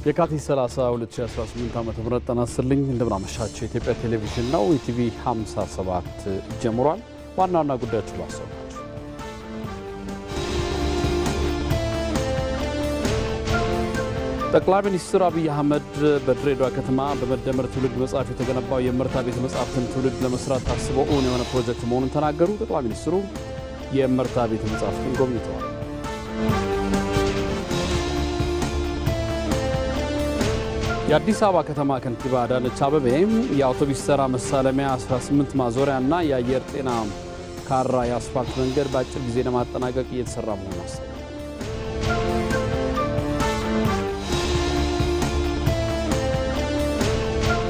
የካቲት 30 2018 ዓ.ም ተናስልኝ እንደምናመሻችሁ የኢትዮጵያ ቴሌቪዥን ነው። ኢቲቪ 57 ጀምሯል። ዋና ዋና ጉዳዮች ላሰማችሁ። ጠቅላይ ሚኒስትር አብይ አህመድ በድሬዳዋ ከተማ በመደመር ትውልድ መጽሐፍ የተገነባው የእመርታ ቤተ መጽሐፍትን ትውልድ ለመስራት ታስቦ እውን የሆነ ፕሮጀክት መሆኑን ተናገሩ። ጠቅላይ ሚኒስትሩ የእመርታ ቤተ መጽሐፍትን ጎብኝተዋል። የአዲስ አበባ ከተማ ከንቲባ አዳነች አቤቤ የአውቶቡስ ተራ መሳለሚያ 18 ማዞሪያ እና የአየር ጤና ካራ የአስፋልት መንገድ በአጭር ጊዜ ለማጠናቀቅ እየተሰራ መሆኑን አስታወቁ።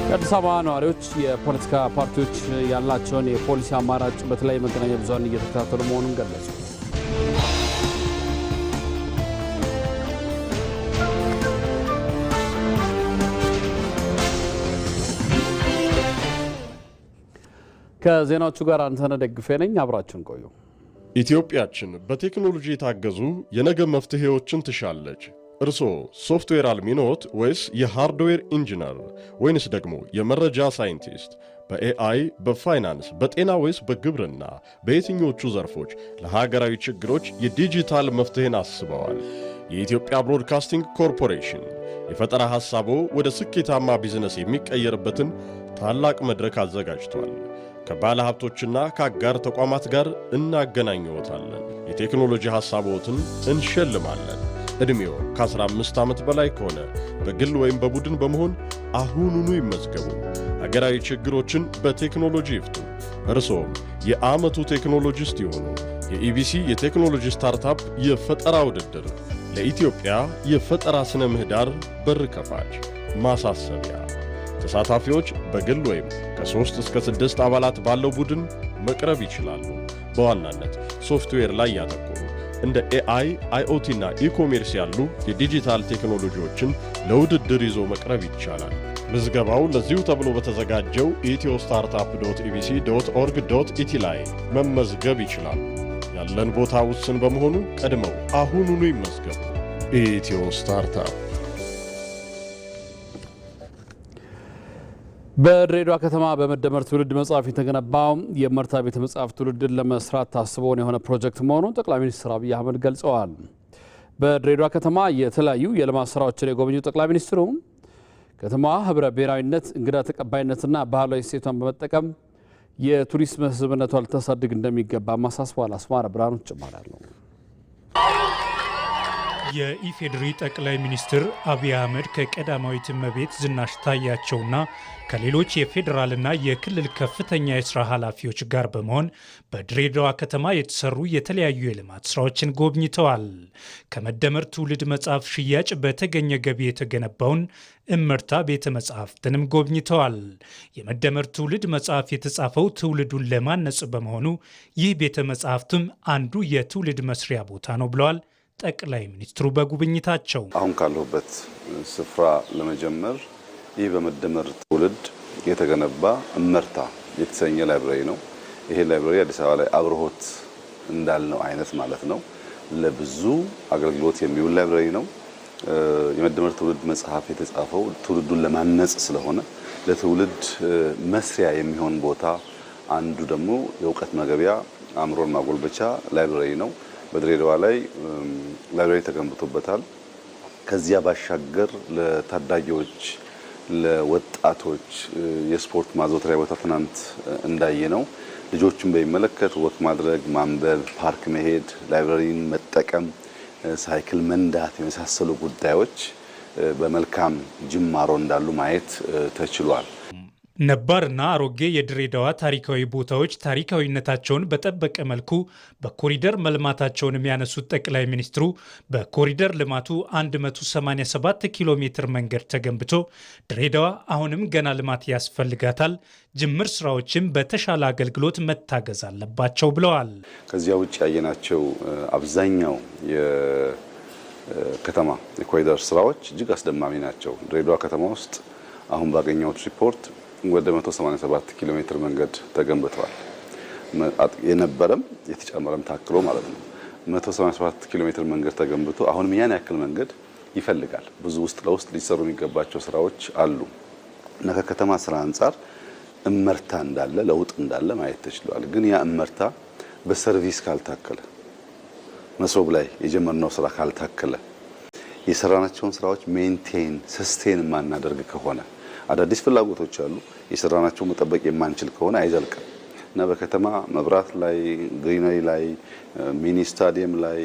የአዲስ አበባ ነዋሪዎች የፖለቲካ ፓርቲዎች ያላቸውን የፖሊሲ አማራጭ በተለያዩ መገናኛ ብዙሃን እየተከታተሉ መሆኑን ገለጹ። ከዜናዎቹ ጋር አንተነህ ደግፌ ነኝ። አብራችሁን ቆዩ። ኢትዮጵያችን በቴክኖሎጂ የታገዙ የነገ መፍትሄዎችን ትሻለች። እርስዎ ሶፍትዌር አልሚ ኖት ወይስ የሃርድዌር ኢንጂነር ወይንስ ደግሞ የመረጃ ሳይንቲስት? በኤአይ፣ በፋይናንስ፣ በጤና ወይስ በግብርና በየትኞቹ ዘርፎች ለሀገራዊ ችግሮች የዲጂታል መፍትሄን አስበዋል? የኢትዮጵያ ብሮድካስቲንግ ኮርፖሬሽን የፈጠራ ሐሳቦ ወደ ስኬታማ ቢዝነስ የሚቀየርበትን ታላቅ መድረክ አዘጋጅቷል። ከባለ ሀብቶችና ከአጋር ተቋማት ጋር እናገናኘዎታለን። የቴክኖሎጂ ሐሳቦትን እንሸልማለን። ዕድሜው ከ15 ዓመት በላይ ከሆነ በግል ወይም በቡድን በመሆን አሁኑኑ ይመዝገቡ። ሀገራዊ ችግሮችን በቴክኖሎጂ ይፍቱ። እርስዎም የዓመቱ ቴክኖሎጂስት ይሆኑ። የኢቢሲ የቴክኖሎጂ ስታርታፕ የፈጠራ ውድድር ለኢትዮጵያ የፈጠራ ስነ ምህዳር በር ከፋች። ማሳሰቢያ፣ ተሳታፊዎች በግል ወይም ከ3 እስከ 6 አባላት ባለው ቡድን መቅረብ ይችላሉ። በዋናነት ሶፍትዌር ላይ ያተኮሩ እንደ ኤአይ፣ አይኦቲ እና ኢኮሜርስ ያሉ የዲጂታል ቴክኖሎጂዎችን ለውድድር ይዞ መቅረብ ይቻላል። ምዝገባው ለዚሁ ተብሎ በተዘጋጀው ethiostartupebc.org.ኢቲ ላይ መመዝገብ ይችላሉ። ያለን ቦታ ውስን በመሆኑ ቀድመው አሁኑኑ ይመዝገቡ። ኢትዮ ስታርታፕ። በድሬዳዋ ከተማ በመደመር ትውልድ መጽሐፍ የተገነባው የእመርታ ቤተ መጽሐፍ ትውልድን ለመስራት ታስቦ የሆነ ፕሮጀክት መሆኑን ጠቅላይ ሚኒስትር አብይ አህመድ ገልጸዋል። በድሬዳዋ ከተማ የተለያዩ የልማት ስራዎችን የጎበኙ ጠቅላይ ሚኒስትሩ ከተማዋ ህብረ ብሔራዊነት፣ እንግዳ ተቀባይነትና ባህላዊ እሴቷን በመጠቀም የቱሪስት መስህብነቷን ልታሳድግ እንደሚገባ አሳስበዋል። አስማረ ብርሃኑ ተጨማሪ አለው። የኢፌዴሪ ጠቅላይ ሚኒስትር አብይ አህመድ ከቀዳማዊት እመቤት ዝናሽ ታያቸውና ከሌሎች የፌዴራልና የክልል ከፍተኛ የስራ ኃላፊዎች ጋር በመሆን በድሬዳዋ ከተማ የተሰሩ የተለያዩ የልማት ስራዎችን ጎብኝተዋል። ከመደመር ትውልድ መጽሐፍ ሽያጭ በተገኘ ገቢ የተገነባውን እመርታ ቤተ መጽሐፍትንም ጎብኝተዋል። የመደመር ትውልድ መጽሐፍ የተጻፈው ትውልዱን ለማነጽ በመሆኑ ይህ ቤተ መጽሐፍትም አንዱ የትውልድ መስሪያ ቦታ ነው ብለዋል ጠቅላይ ሚኒስትሩ በጉብኝታቸው። አሁን ካለሁበት ስፍራ ለመጀመር ይህ በመደመር ትውልድ የተገነባ እመርታ የተሰኘ ላይብራሪ ነው። ይሄ ላይብራሪ አዲስ አበባ ላይ አብርሆት እንዳልነው አይነት ማለት ነው። ለብዙ አገልግሎት የሚውል ላይብራሪ ነው። የመደመር ትውልድ መጽሐፍ የተጻፈው ትውልዱን ለማነጽ ስለሆነ ለትውልድ መስሪያ የሚሆን ቦታ አንዱ ደግሞ የእውቀት መገቢያ አእምሮን ማጎልበቻ ላይብራሪ ነው። በድሬዳዋ ላይ ላይብራሪ ተገንብቶበታል። ከዚያ ባሻገር ለታዳጊዎች፣ ለወጣቶች የስፖርት ማዘውተሪያ ቦታ ትናንት እንዳየ ነው። ልጆችን በሚመለከት ወክ ማድረግ፣ ማንበብ፣ ፓርክ መሄድ፣ ላይብራሪን መጠቀም፣ ሳይክል መንዳት የመሳሰሉ ጉዳዮች በመልካም ጅማሮ እንዳሉ ማየት ተችሏል። ነባርና አሮጌ የድሬዳዋ ታሪካዊ ቦታዎች ታሪካዊነታቸውን በጠበቀ መልኩ በኮሪደር መልማታቸውን የሚያነሱት ጠቅላይ ሚኒስትሩ በኮሪደር ልማቱ 187 ኪሎ ሜትር መንገድ ተገንብቶ ድሬዳዋ አሁንም ገና ልማት ያስፈልጋታል፣ ጅምር ስራዎችም በተሻለ አገልግሎት መታገዝ አለባቸው ብለዋል። ከዚያ ውጭ ያየናቸው አብዛኛው የከተማ የኮሪደር ስራዎች እጅግ አስደማሚ ናቸው። ድሬዳዋ ከተማ ውስጥ አሁን ባገኘሁት ሪፖርት ወደ 187 ኪሎ ሜትር መንገድ ተገንብቷል። የነበረም የተጨመረም ታክሎ ማለት ነው። 187 ኪሎ ሜትር መንገድ ተገንብቶ አሁንም ያን ያክል መንገድ ይፈልጋል። ብዙ ውስጥ ለውስጥ ሊሰሩ የሚገባቸው ስራዎች አሉ እና ከከተማ ስራ አንጻር እመርታ እንዳለ ለውጥ እንዳለ ማየት ተችሏል። ግን ያ እመርታ በሰርቪስ ካልታከለ መሶብ ላይ የጀመርነው ስራ ካልታከለ የሰራናቸውን ስራዎች ሜንቴን ሰስቴን ማናደርግ ከሆነ አዳዲስ ፍላጎቶች አሉ የሰራናቸው መጠበቅ የማንችል ከሆነ አይዘልቅም እና በከተማ መብራት ላይ ግሪነሪ ላይ ሚኒ ስታዲየም ላይ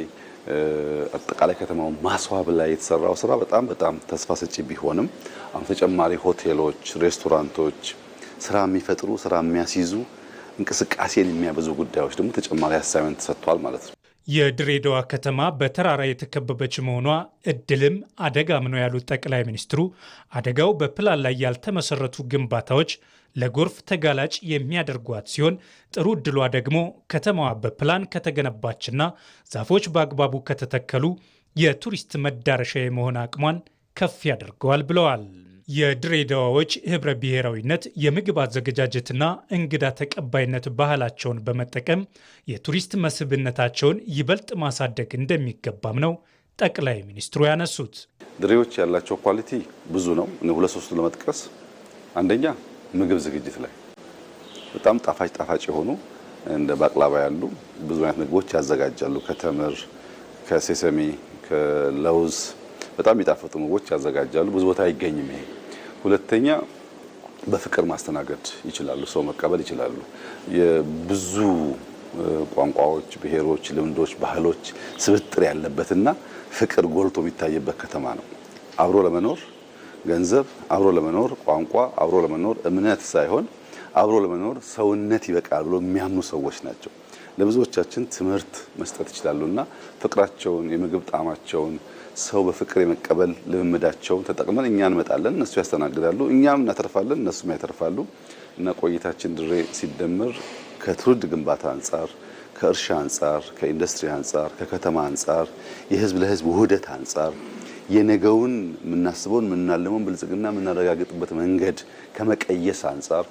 አጠቃላይ ከተማው ማስዋብ ላይ የተሰራው ስራ በጣም ተስፋ ሰጪ ቢሆንም አሁን ተጨማሪ ሆቴሎች፣ ሬስቶራንቶች ስራ የሚፈጥሩ ስራ የሚያስይዙ እንቅስቃሴን የሚያበዙ ጉዳዮች ደግሞ ተጨማሪ አሳይመንት ተሰጥቷል ማለት ነው። የድሬዳዋ ከተማ በተራራ የተከበበች መሆኗ እድልም አደጋም ነው ያሉት ጠቅላይ ሚኒስትሩ አደጋው በፕላን ላይ ያልተመሰረቱ ግንባታዎች ለጎርፍ ተጋላጭ የሚያደርጓት ሲሆን ጥሩ እድሏ ደግሞ ከተማዋ በፕላን ከተገነባችና ዛፎች በአግባቡ ከተተከሉ የቱሪስት መዳረሻ የመሆን አቅሟን ከፍ ያደርገዋል ብለዋል። የድሬዳዋዎች ህብረ ብሔራዊነት የምግብ አዘገጃጀትና እንግዳ ተቀባይነት ባህላቸውን በመጠቀም የቱሪስት መስህብነታቸውን ይበልጥ ማሳደግ እንደሚገባም ነው ጠቅላይ ሚኒስትሩ ያነሱት። ድሬዎች ያላቸው ኳሊቲ ብዙ ነው። ሁለት ሶስቱ ለመጥቀስ አንደኛ ምግብ ዝግጅት ላይ በጣም ጣፋጭ የሆኑ እንደ ባቅላባ ያሉ ብዙ አይነት ምግቦች ያዘጋጃሉ። ከተምር፣ ከሴሰሚ፣ ከለውዝ በጣም የሚጣፍጡ ምግቦች ያዘጋጃሉ። ብዙ ቦታ አይገኝም ይሄ። ሁለተኛ በፍቅር ማስተናገድ ይችላሉ፣ ሰው መቀበል ይችላሉ። የብዙ ቋንቋዎች፣ ብሔሮች፣ ልምዶች፣ ባህሎች ስብጥር ያለበትና ፍቅር ጎልቶ የሚታይበት ከተማ ነው። አብሮ ለመኖር ገንዘብ፣ አብሮ ለመኖር ቋንቋ፣ አብሮ ለመኖር እምነት ሳይሆን አብሮ ለመኖር ሰውነት ይበቃል ብሎ የሚያምኑ ሰዎች ናቸው። ለብዙዎቻችን ትምህርት መስጠት ይችላሉና ፍቅራቸውን፣ የምግብ ጣዕማቸውን፣ ሰው በፍቅር የመቀበል ልምምዳቸውን ተጠቅመን እኛ እንመጣለን፣ እነሱ ያስተናግዳሉ፣ እኛም እናተርፋለን፣ እነሱም ያተርፋሉ እና ቆይታችን ድሬ ሲደመር ከትውልድ ግንባታ አንጻር፣ ከእርሻ አንጻር፣ ከኢንዱስትሪ አንጻር፣ ከከተማ አንጻር፣ የህዝብ ለህዝብ ውህደት አንጻር የነገውን የምናስበውን የምናልመውን ብልጽግና የምናረጋግጥበት መንገድ ከመቀየስ አንጻር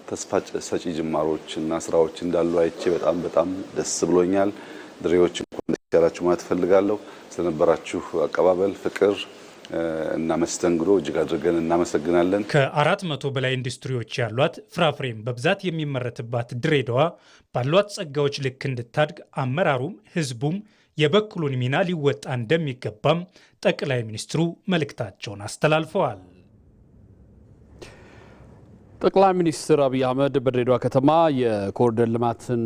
ተስፋ ሰጪ ጅማሮች እና ስራዎች እንዳሉ አይቼ በጣም ደስ ብሎኛል። ድሬዎች እንኳን ደስ ያላችሁ ማለት ፈልጋለሁ። ስለነበራችሁ አቀባበል፣ ፍቅር እና መስተንግዶ እጅግ አድርገን እናመሰግናለን። ከ400 በላይ ኢንዱስትሪዎች ያሏት ፍራፍሬም በብዛት የሚመረትባት ድሬዳዋ ባሏት ጸጋዎች ልክ እንድታድግ አመራሩም ህዝቡም የበኩሉን ሚና ሊወጣ እንደሚገባም ጠቅላይ ሚኒስትሩ መልእክታቸውን አስተላልፈዋል። ጠቅላይ ሚኒስትር አብይ አህመድ በድሬዳዋ ከተማ የኮሪደር ልማትን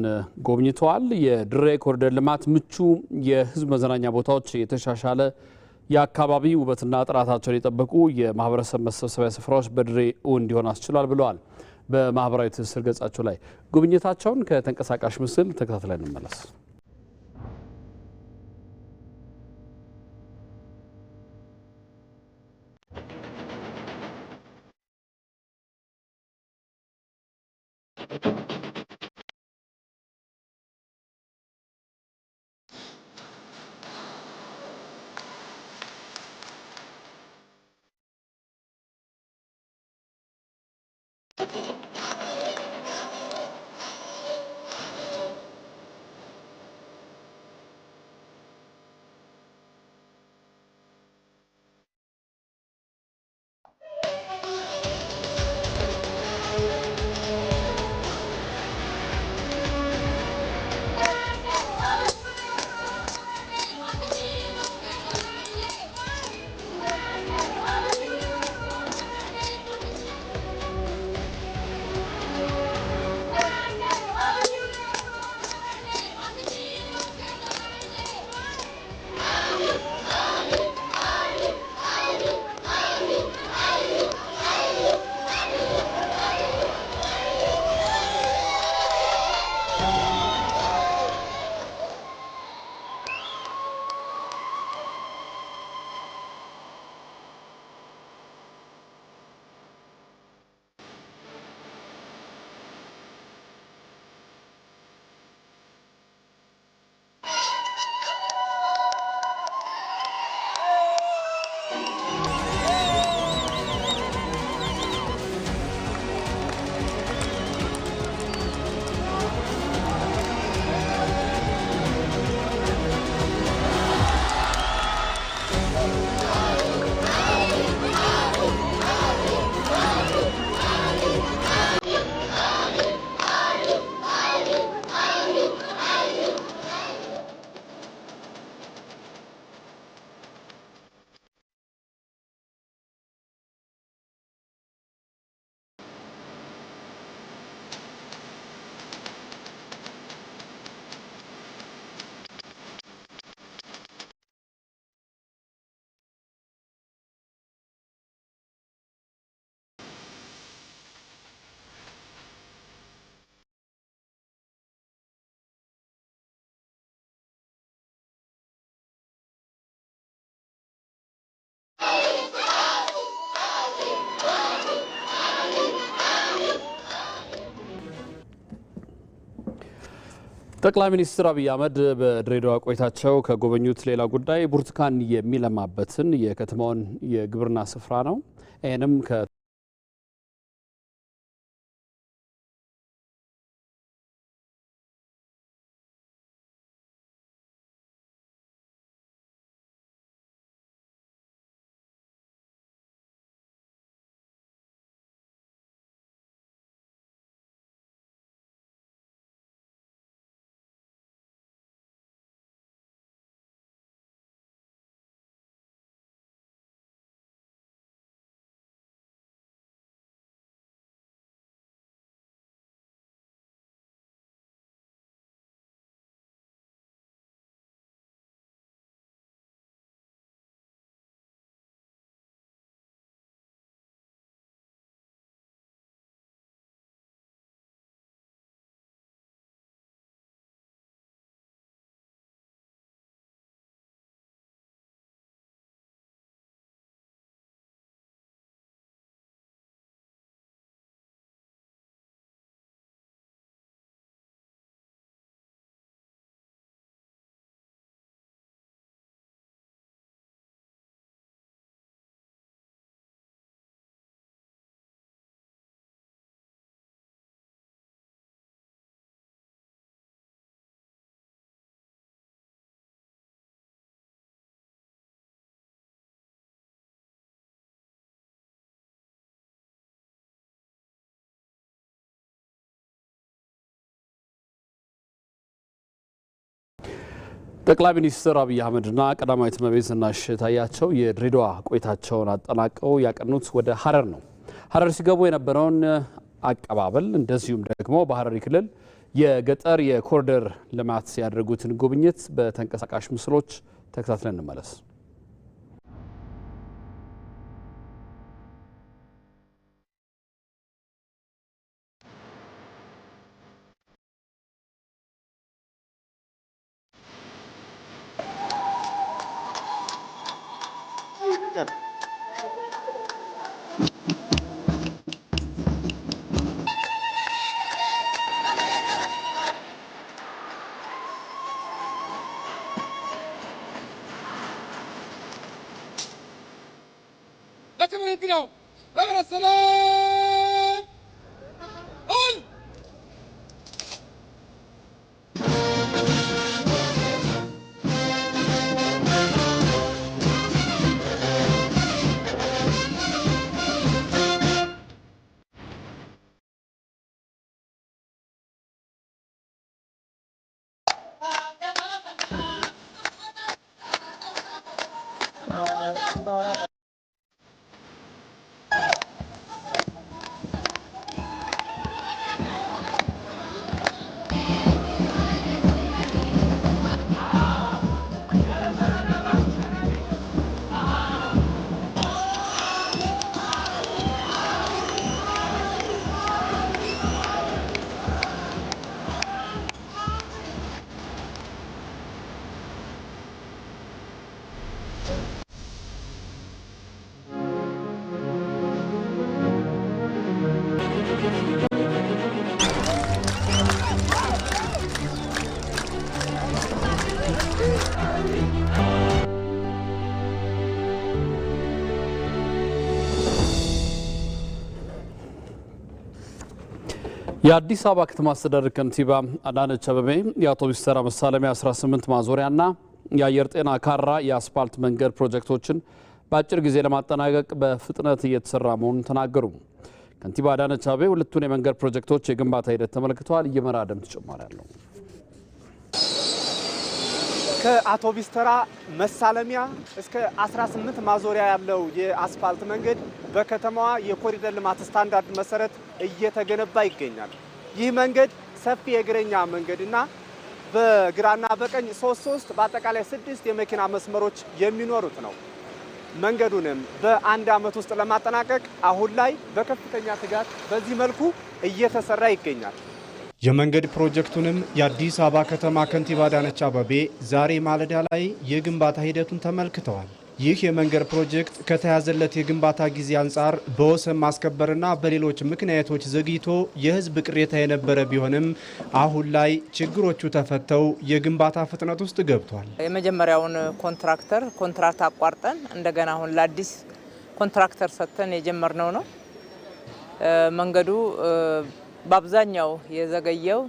ጎብኝተዋል። የድሬ ኮሪደር ልማት ምቹ የህዝብ መዝናኛ ቦታዎች፣ የተሻሻለ የአካባቢ ውበትና ጥራታቸውን የጠበቁ የማህበረሰብ መሰብሰቢያ ስፍራዎች በድሬ እንዲሆን አስችሏል ብለዋል። በማህበራዊ ትስስር ገጻቸው ላይ ጉብኝታቸውን ከተንቀሳቃሽ ምስል ተከታትለን እንመለስ። ጠቅላይ ሚኒስትር አብይ አህመድ በድሬዳዋ ቆይታቸው ከጎበኙት ሌላ ጉዳይ ብርቱካን የሚለማበትን የከተማውን የግብርና ስፍራ ነው። ይህንም ጠቅላይ ሚኒስትር አብይ አህመድና ቀዳማዊት እመቤት ዝናሽ ታያቸው የድሬዳዋ ቆይታቸውን አጠናቀው ያቀኑት ወደ ሀረር ነው። ሀረር ሲገቡ የነበረውን አቀባበል እንደዚሁም ደግሞ በሀረሪ ክልል የገጠር የኮሪደር ልማት ያደረጉትን ጉብኝት በተንቀሳቃሽ ምስሎች ተከታትለን እንመለስ። የአዲስ አበባ ከተማ አስተዳደር ከንቲባ አዳነች አቤቤ የአውቶቡስ ተራ መሳለሚያ 18 ማዞሪያና የአየር ጤና ካራ የአስፓልት መንገድ ፕሮጀክቶችን በአጭር ጊዜ ለማጠናቀቅ በፍጥነት እየተሰራ መሆኑን ተናገሩ። ከንቲባ አዳነች አቤቤ ሁለቱን የመንገድ ፕሮጀክቶች የግንባታ ሂደት ተመልክተዋል። እየመራደም ተጨማሪ ያለው ከአውቶቡስ ተራ መሳለሚያ እስከ 18 ማዞሪያ ያለው የአስፋልት መንገድ በከተማዋ የኮሪደር ልማት ስታንዳርድ መሰረት እየተገነባ ይገኛል። ይህ መንገድ ሰፊ የእግረኛ መንገድና በግራና በቀኝ 3 በአጠቃላይ 6 የመኪና መስመሮች የሚኖሩት ነው። መንገዱንም በአንድ ዓመት ውስጥ ለማጠናቀቅ አሁን ላይ በከፍተኛ ትጋት በዚህ መልኩ እየተሰራ ይገኛል። የመንገድ ፕሮጀክቱንም የአዲስ አበባ ከተማ ከንቲባ አዳነች አቤቤ ዛሬ ማለዳ ላይ የግንባታ ሂደቱን ተመልክተዋል። ይህ የመንገድ ፕሮጀክት ከተያዘለት የግንባታ ጊዜ አንጻር በወሰን ማስከበርና በሌሎች ምክንያቶች ዘግይቶ የህዝብ ቅሬታ የነበረ ቢሆንም አሁን ላይ ችግሮቹ ተፈተው የግንባታ ፍጥነት ውስጥ ገብቷል። የመጀመሪያውን ኮንትራክት አቋርጠን እንደገና አሁን ለአዲስ ኮንትራክተር ሰጥተን የጀመርነው ነው። መንገዱ በአብዛኛው የዘገየው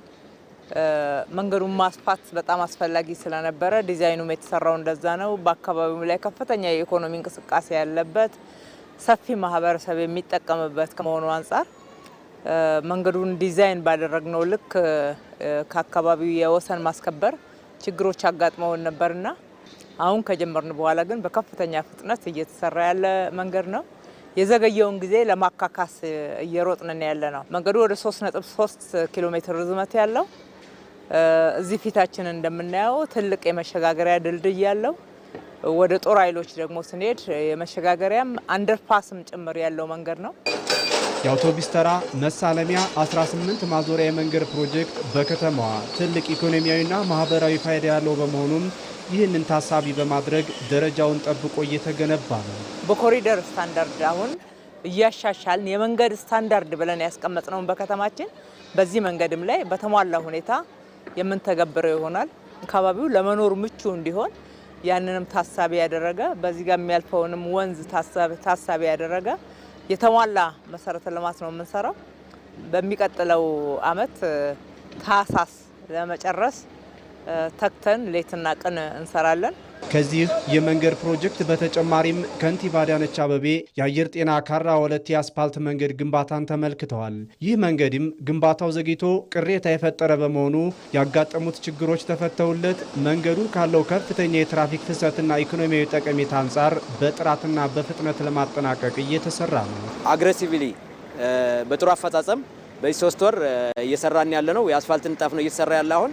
መንገዱን ማስፋት በጣም አስፈላጊ ስለነበረ ዲዛይኑም የተሰራው እንደዛ ነው። በአካባቢው ላይ ከፍተኛ የኢኮኖሚ እንቅስቃሴ ያለበት ሰፊ ማህበረሰብ የሚጠቀምበት ከመሆኑ አንጻር መንገዱን ዲዛይን ባደረግነው ልክ ከአካባቢው የወሰን ማስከበር ችግሮች አጋጥመውን ነበርና አሁን ከጀመርን በኋላ ግን በከፍተኛ ፍጥነት እየተሰራ ያለ መንገድ ነው። የዘገየውን ጊዜ ለማካካስ እየሮጥን ያለ ነው። መንገዱ ወደ 3.3 ኪሎ ሜትር ርዝመት ያለው እዚህ ፊታችን እንደምናየው ትልቅ የመሸጋገሪያ ድልድይ ያለው ወደ ጦር ኃይሎች ደግሞ ስንሄድ የመሸጋገሪያም አንደርፓስም ጭምር ያለው መንገድ ነው። የአውቶቡስ ተራ መሳለሚያ 18 ማዞሪያ የመንገድ ፕሮጀክት በከተማዋ ትልቅ ኢኮኖሚያዊና ማህበራዊ ፋይዳ ያለው በመሆኑም ይህንን ታሳቢ በማድረግ ደረጃውን ጠብቆ እየተገነባ ነው። በኮሪደር ስታንዳርድ አሁን እያሻሻልን የመንገድ ስታንዳርድ ብለን ያስቀመጥነውን በከተማችን በዚህ መንገድም ላይ በተሟላ ሁኔታ የምንተገብረው ይሆናል። አካባቢው ለመኖር ምቹ እንዲሆን ያንንም ታሳቢ ያደረገ በዚህ ጋር የሚያልፈውንም ወንዝ ታሳቢ ያደረገ የተሟላ መሰረተ ልማት ነው የምንሰራው። በሚቀጥለው አመት ታህሳስ ለመጨረስ ተክተን ሌትና ቀን እንሰራለን። ከዚህ የመንገድ ፕሮጀክት በተጨማሪም ከንቲባ አዳነች አቤቤ የአየር ጤና ካራ ወለቴ አስፓልት መንገድ ግንባታን ተመልክተዋል። ይህ መንገድም ግንባታው ዘግይቶ ቅሬታ የፈጠረ በመሆኑ ያጋጠሙት ችግሮች ተፈተውለት መንገዱ ካለው ከፍተኛ የትራፊክ ፍሰትና ኢኮኖሚያዊ ጠቀሜታ አንጻር በጥራትና በፍጥነት ለማጠናቀቅ እየተሰራ ነው። አግሬሲቭሊ በጥሩ አፈጻጸም በዚህ 3 ወር እየሰራን ያለ ነው። የአስፋልት ንጣፍ ነው እየተሰራ ያለ አሁን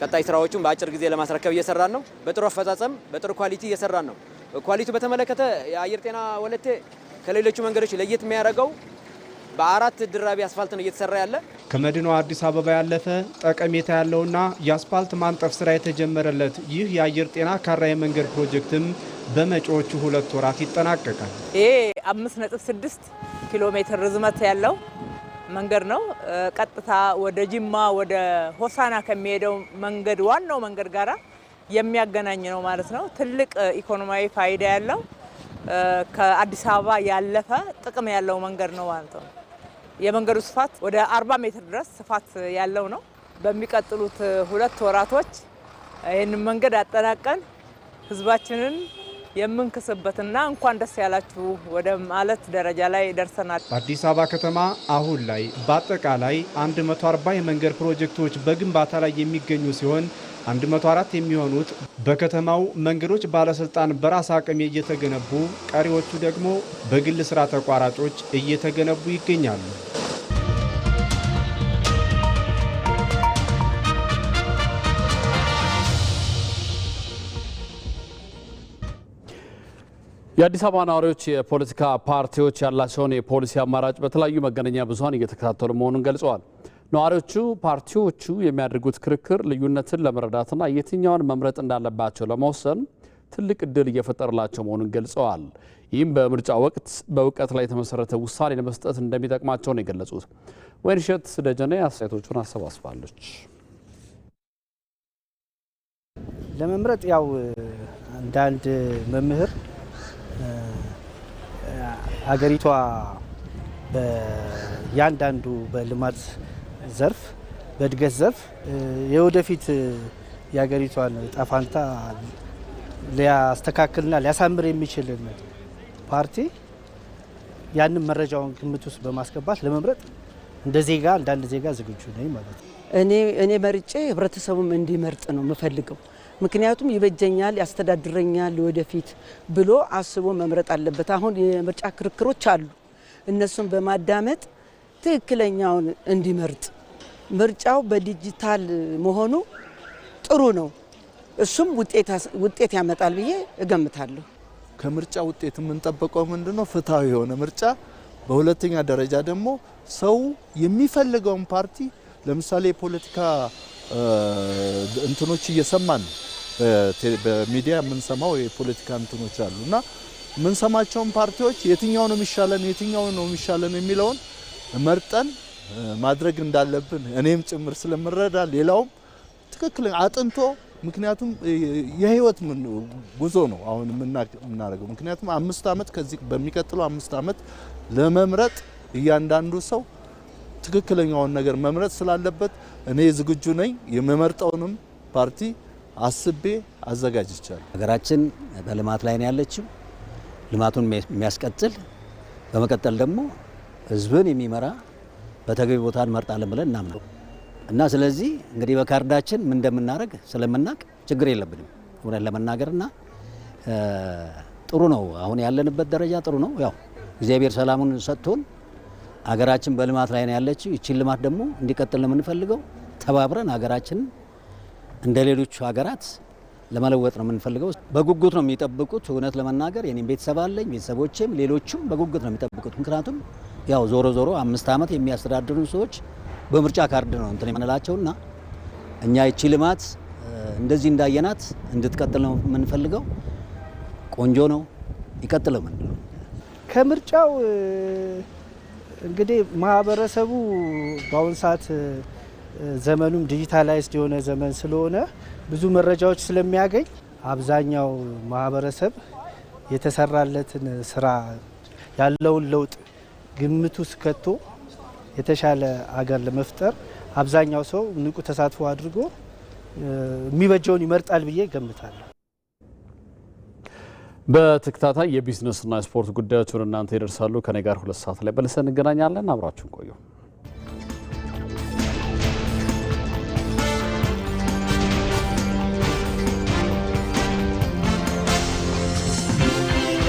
ቀጣይ ስራዎቹን በአጭር ጊዜ ለማስረከብ እየሰራን ነው። በጥሩ አፈጻጸም በጥሩ ኳሊቲ እየሰራን ነው። ኳሊቲው በተመለከተ የአየር ጤና ወለቴ ከሌሎቹ መንገዶች ለየት የሚያደርገው በ4 ድራቢ አስፋልት ነው እየተሰራ ያለ። ከመዲናዋ አዲስ አበባ ያለፈ ጠቀሜታ ያለውና የአስፋልት ማንጠፍ ስራ የተጀመረለት ይህ የአየር ጤና ካራ የመንገድ ፕሮጀክትም በመጪዎቹ 2 ወራት ይጠናቀቃል። ይሄ 5.6 ኪሎ ሜትር ርዝመት ያለው መንገድ ነው። ቀጥታ ወደ ጅማ ወደ ሆሳና ከሚሄደው መንገድ ዋናው መንገድ ጋራ የሚያገናኝ ነው ማለት ነው። ትልቅ ኢኮኖሚያዊ ፋይዳ ያለው ከአዲስ አበባ ያለፈ ጥቅም ያለው መንገድ ነው ማለት ነው። የመንገዱ ስፋት ወደ 40 ሜትር ድረስ ስፋት ያለው ነው። በሚቀጥሉት 2 ወራቶች ይህንን መንገድ አጠናቀን ህዝባችንን የምንክስበትና እንኳን ደስ ያላችሁ ወደ ማለት ደረጃ ላይ ደርሰናል። አዲስ አበባ ከተማ አሁን ላይ በአጠቃላይ 140 የመንገድ ፕሮጀክቶች በግንባታ ላይ የሚገኙ ሲሆን 104 የሚሆኑት በከተማው መንገዶች ባለስልጣን በራስ አቅም እየተገነቡ፣ ቀሪዎቹ ደግሞ በግል ስራ ተቋራጮች እየተገነቡ ይገኛሉ። የአዲስ አበባ ነዋሪዎች የፖለቲካ ፓርቲዎች ያላቸውን የፖሊሲ አማራጭ በተለያዩ መገናኛ ብዙሃን እየተከታተሉ መሆኑን ገልጸዋል። ነዋሪዎቹ ፓርቲዎቹ የሚያደርጉት ክርክር ልዩነትን ለመረዳትና የትኛውን መምረጥ እንዳለባቸው ለመወሰን ትልቅ እድል እየፈጠረላቸው መሆኑን ገልጸዋል። ይህም በምርጫ ወቅት በእውቀት ላይ የተመሰረተ ውሳኔ ለመስጠት እንደሚጠቅማቸው ነው የገለጹት። ወይንሸት ደጀኔ አስተያየቶቹን አሰባስባለች። ለመምረጥ ያው አንዳንድ መምህር አገሪቷ በያንዳንዱ በልማት ዘርፍ በእድገት ዘርፍ የወደፊት የአገሪቷን ጣፋንታ ሊያስተካክልና ሊያሳምር የሚችል ፓርቲ ያንን መረጃውን ግምት ውስጥ በማስገባት ለመምረጥ እንደ ዜጋ አንዳንድ ዜጋ ዝግጁ ነኝ ማለት ነው። እኔ መርጬ ህብረተሰቡም እንዲመርጥ ነው የምፈልገው። ምክንያቱም ይበጀኛል፣ ያስተዳድረኛል ወደፊት ብሎ አስቦ መምረጥ አለበት። አሁን የምርጫ ክርክሮች አሉ። እነሱን በማዳመጥ ትክክለኛውን እንዲመርጥ፣ ምርጫው በዲጂታል መሆኑ ጥሩ ነው። እሱም ውጤት ያመጣል ብዬ እገምታለሁ። ከምርጫ ውጤት የምንጠብቀው ምንድነው? ፍትሃዊ የሆነ ምርጫ። በሁለተኛ ደረጃ ደግሞ ሰው የሚፈልገውን ፓርቲ ለምሳሌ የፖለቲካ እንትኖች እየሰማን በሚዲያ የምንሰማው የፖለቲካ እንትኖች አሉና የምንሰማቸውን ፓርቲዎች የትኛው ነው የሚሻለን የሚለውን መርጠን ማድረግ እንዳለብን እኔም ጭምር ስለምረዳ ሌላውም ትክክል አጥንቶ ምክንያቱም የህይወት ጉዞ ነው አሁን የምናደርገው። ምክንያቱም 5 ዓመት ከዚህ በሚቀጥለው 5 ዓመት ለመምረጥ እያንዳንዱ ሰው ትክክለኛውን ነገር መምረጥ ስላለበት እኔ ዝግጁ ነኝ። የምመርጠውንም ፓርቲ አስቤ አዘጋጅቻለሁ። ሀገራችን በልማት ላይ ነው ያለችው። ልማቱን የሚያስቀጥል በመቀጠል ደግሞ ህዝብን የሚመራ በተገቢ ቦታ እንመርጣለን ብለን እናምነው እና ስለዚህ እንግዲህ በካርዳችን ምን እንደምናደርግ ስለምናቅ ችግር የለብንም እውነት ለመናገርና ጥሩ ነው። አሁን ያለንበት ደረጃ ጥሩ ነው። ያው እግዚአብሔር ሰላሙን ሰጥቶን ሀገራችን በልማት ላይ ነው ያለችው። ይቺን ልማት ደግሞ እንዲቀጥል ነው የምንፈልገው። ተባብረን ሀገራችንን እንደ ሌሎች ሀገራት ለመለወጥ ነው የምንፈልገው። በጉጉት ነው የሚጠብቁት። እውነት ለመናገር የኔም ቤተሰብ አለኝ፣ ቤተሰቦቼም ሌሎችም በጉጉት ነው የሚጠብቁት። ምክንያቱም ያው ዞሮ 5 ዓመት የሚያስተዳድሩን ሰዎች በምርጫ ካርድ ነው እንትን የምንላቸውና እኛ ይቺ ልማት እንደዚህ እንዳየናት እንድትቀጥል ነው የምንፈልገው። ቆንጆ ነው ይቀጥል ነው። ከምርጫው እንግዲህ ማህበረሰቡ በአሁን ሰዓት ዘመኑም ዲጂታላይዝድ የሆነ ዘመን ስለሆነ ብዙ መረጃዎች ስለሚያገኝ አብዛኛው ማህበረሰብ የተሰራለትን ስራ ያለውን ለውጥ ግምቱ ስከቶ የተሻለ አገር ለመፍጠር አብዛኛው ሰው ንቁ ተሳትፎ አድርጎ የሚበጀውን ይመርጣል ብዬ ገምታለሁ። በተከታታይ የቢዝነስና ስፖርት ጉዳዮች ወደ እናንተ ይደርሳሉ። ከኔ ጋር 2 ሰዓት ላይ በልሰን እንገናኛለን። አብራችሁን ቆዩ።